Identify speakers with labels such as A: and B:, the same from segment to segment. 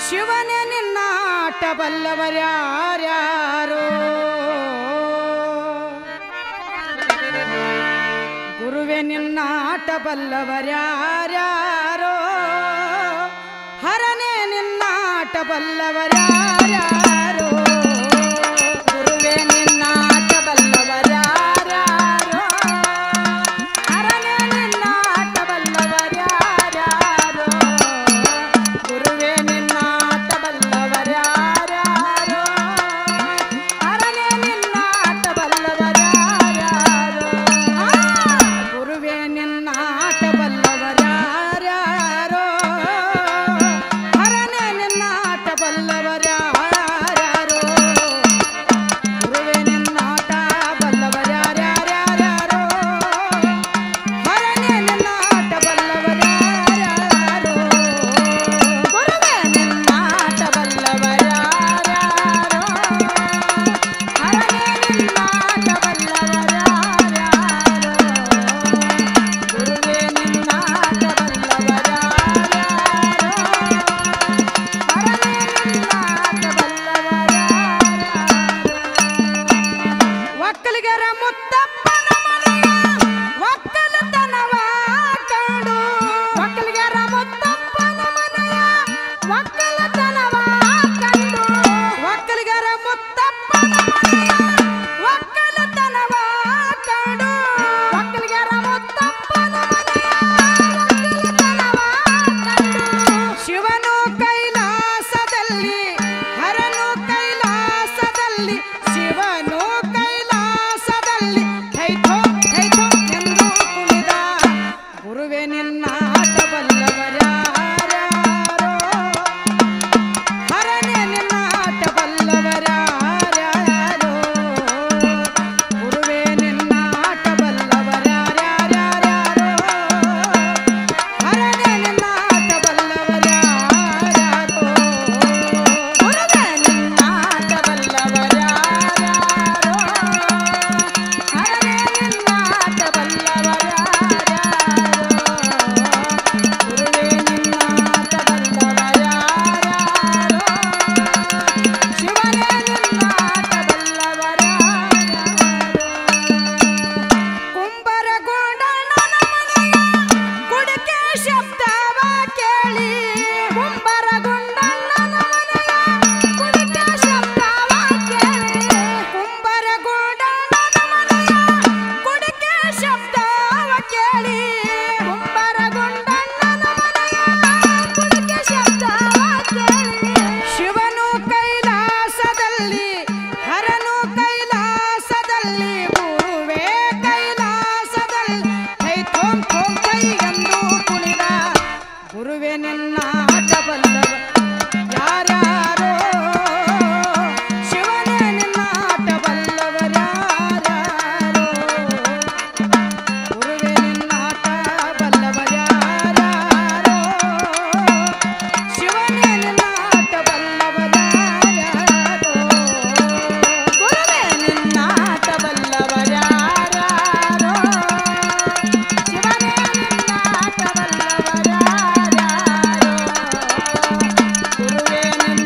A: ಶಿವನೇ ನಿನ್ನಾಟ ಬಲ್ಲವರ್ಯಾರ್ಯಾರೋ ಗುರುವೇ ನಿನ್ನಾಟ ಬಲ್ಲವರ್ಯಾರ್ಯಾರೋ ಹರನೇ ನಿನ್ನಾಟ ಬಲ್ಲವರ್ಯಾರ್ಯಾರೋ ಗುರುವೇ ನಿನ್ನಾಟ ಬಲ್ಲವರ್ಯಾರ್ಯಾರೋ ಹರನೇ ನಿನ್ನಾಟ ಬಲ್ಲವರ್ಯಾರ್ಯಾರೋ ಗುರುವೇ ನಿನ್ನಾಟ ಬಲ್ಲವರ್ಯಾರ್ಯಾರೋ ಹರನೇ ನಿನ್ನಾಟ ಬಲ್ಲವರ್ಯಾರ್ಯಾರೋ ಗುರುವೇ ನಿನ್ನಾಟ ಬಲ್ಲವರ್ಯಾರ್ಯಾರೋ ಹರನೇ ನಿನ್ನಾಟ ಬಲ್ಲವರ್ಯಾರ್ಯಾರೋ ಗುರುವೇ ನಿನ್ನಾಟ ಬಲ್ಲವರ್ಯಾರ್ಯಾರೋ ಹರನೇ ನಿನ್ನಾಟ ಬಲ್ಲವರ್ಯಾರ್ಯಾರೋ ಗುರುವೇ ನಿನ್ನಾಟ ಬಲ್ಲವರ್ಯಾರ್ಯಾರೋ ಹರನೇ ನಿನ್ನಾಟ ಬಲ್ಲವರ್ಯಾರ್ಯಾರೋ ಗುರುವೇ ನಿನ್ನಾಟ ಒಕ್ಕಲಿಗರ ಮುತ್ತಪ್ಪನ ಮನೆಯ ಒಕ್ಕಲತನವ ಕಂಡು ಒಕ್ಕಲಿಗರ ಮುತ್ತಪ್ಪನ ಮನೆಯ ಒಕ್ಕಲತನವ ಕಂಡು ಒಕ್ಕಲಿಗರ ಮುತ್ತಪ್ಪನ ಮನೆಯ ಒಕ್ಕಲತನವ ಕಂಡು ಒಕ್ಕಲಿಗರ ಮುತ್ತಪ್ಪನ ಮನೆಯ ಒಕ್ಕಲತನವ ಕಂಡು ಶಿವನು ಕೈಲಾಸದಲ್ಲಿ ಹರನು ಕೈಲಾಸದಲ್ಲಿ ಶಿವನು ಕೈಲಾಸದಲ್ಲಿ ಥೈಥೋ ಥೈಥೋ ಎಂದು ಕುಣಿದ ಗುರುವೇ ನಿನ್ನಾಟ ಬಲ್ಲವರ್ಯಾರ್ಯಾರೋ ಹರನೇ ನಿನ್ನಾಟ ಬಲ್ಲವರ್ಯಾರ್ಯಾರೋ ಗುರುವೇ ನಿನ್ನಾಟ ಬಲ್ಲವರ್ಯಾರ್ಯಾರೋ ಹರನೇ ನಿನ್ನಾಟ ಬಲ್ಲವರ್ಯಾರ್ಯಾರೋ ಗುರುವೇ ನಿನ್ನಾಟ ಬಲ್ಲವರ್ಯಾರ್ಯಾರೋ ಹರನೇ ನಿನ್ನಾಟ ಬಲ್ಲವರ್ಯಾರ್ಯಾರೋ ಗುರುವೇ ನಿನ್ನಾಟ ಬಲ್ಲವರ್ಯಾರ್ಯಾರೋ ಶಿವನೇ ನಿನ್ನಾಟ ಬಲ್ಲವರ್ಯಾರ್ಯಾರೋ ಕುಂಬರಗೊಂಡಣ್ಣನ ಮನೆಯ ಕುಡಿಕೆ ಶಬ್ದವ ಕೇಳಿ ಕುಂಬರಗೊಂಡಣ್ಣನ ಮನೆಯ ಕುಡಿಕೆ ಶಬ್ದವ ಕೇಳಿ ಕುಂಬರಗೊಂಡಣ್ಣನ ಮನೆಯ ಕುಡಿಕೆ ಶಬ್ದವ ಕೇಳಿ ಕುಂಬರಗೊಂಡಣ್ಣನ ಮನೆಯ ಕುಡಿಕೆ ಶಬ್ದವ ಕೇಳಿ ಶಿವನು ಕೈಲಾಸದಲ್ಲಿ ಹರನು ಕೈಲಾಸದಲ್ಲಿ ಗುರುವೇ ಕೈಲಾಸದಲ್ಲಿ ಥೈ ಥೋಂ ಥೋಂ ಥೈ ಎಂದು ಕುಣಿದ ಗುರುವೇ ನಿನ್ನಾಟ ಬಲ್ಲವ ಯಾರ್ಯಾರೋ ಶಿವನೇ ನಿನ್ನಾಟ ಬಲ್ಲವರ್ಯಾರ್ಯಾರೋ ಗುರುವೇ ನಿನ್ನಾಟ ಬಲ್ಲವರ್ಯಾರ್ಯಾರೋ ಶಿವನೇ ನಿನ್ನಾಟ ಬಲ್ಲವರ್ಯಾರ್ಯಾರೋ ಗುರುವೇ ನಿನ್ನಾಟ ಬಲ್ಲವರ್ಯಾರ್ಯಾರೋ ಶಿವನೇ ನಿನ್ನಾಟ ಬಲ್ಲವರ್ಯಾರ್ಯಾರೋ ಗುರುವೇ ನಿನ್ನಾಟ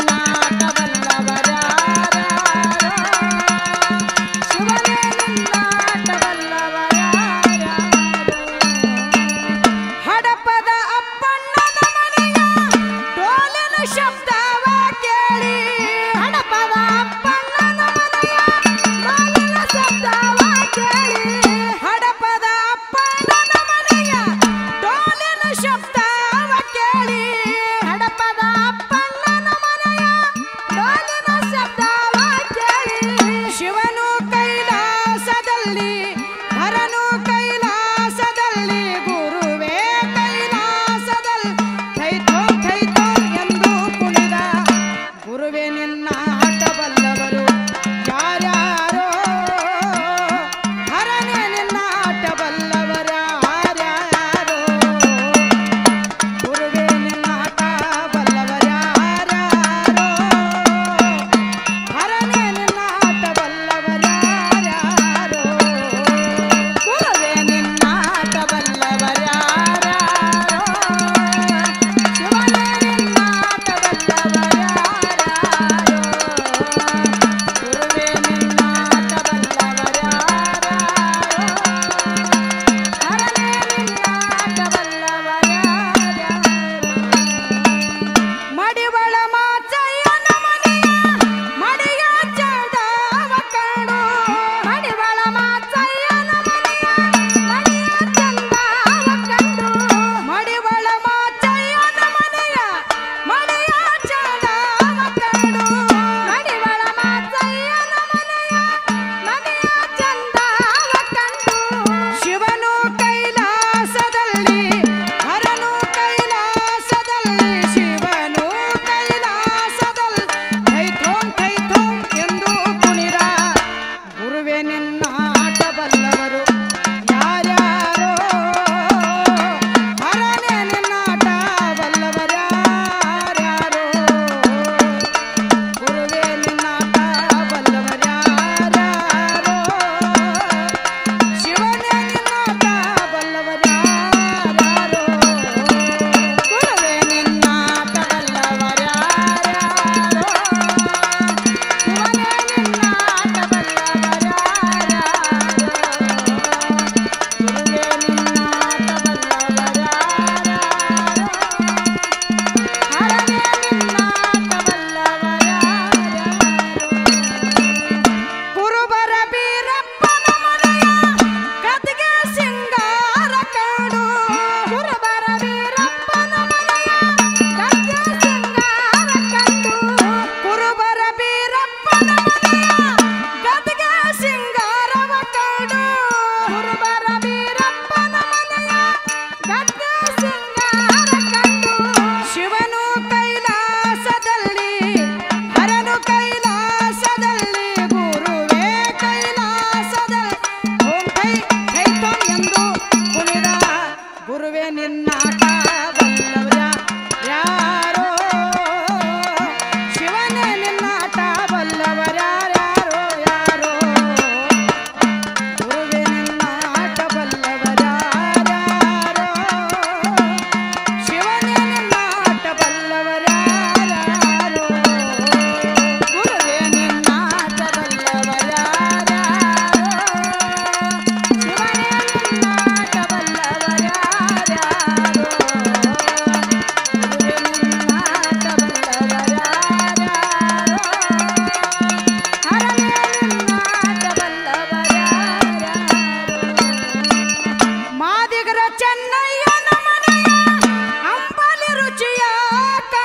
A: ಲೋಕ